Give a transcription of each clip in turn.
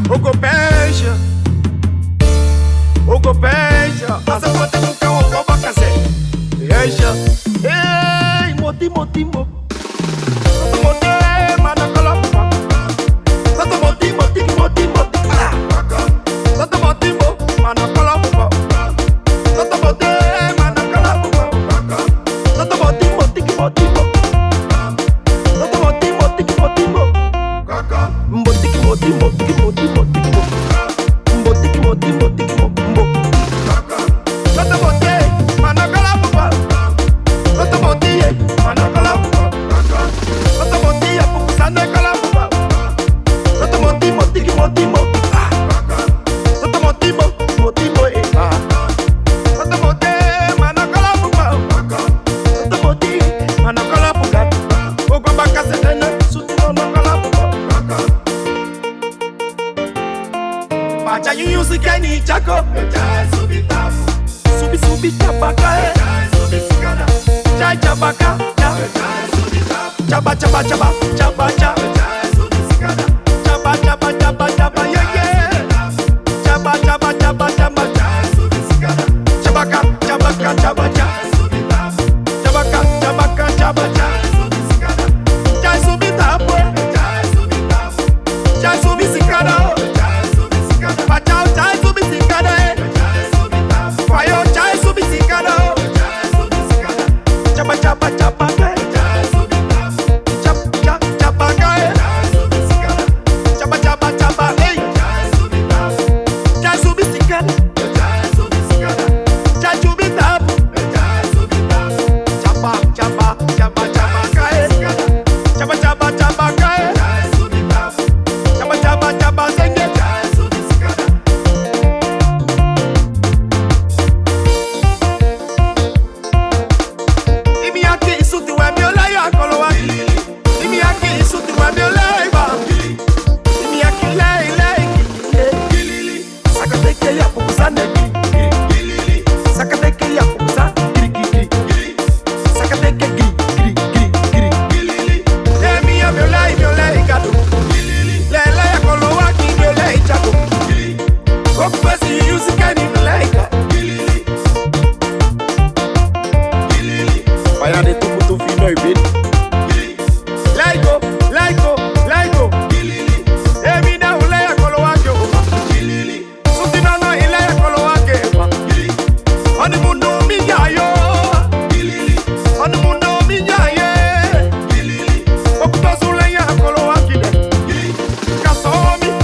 Ogopeja, ogopeja, asa pode nunca o bacazé. Eja, ei, moti, moti, moti. Bacha yunyu sikeni chako, subi subi chabaka, subi sikana, chabaka, chaba chaba chaba chaba subi sikana, chaba chaba chaba chaba yeah, chaba chaba chaba chaba subi sikana, chabaka chabaka chaba subi chabaka chabaka chaba subi sikana, chai subi tapo, chai subi sikana.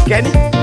Kenny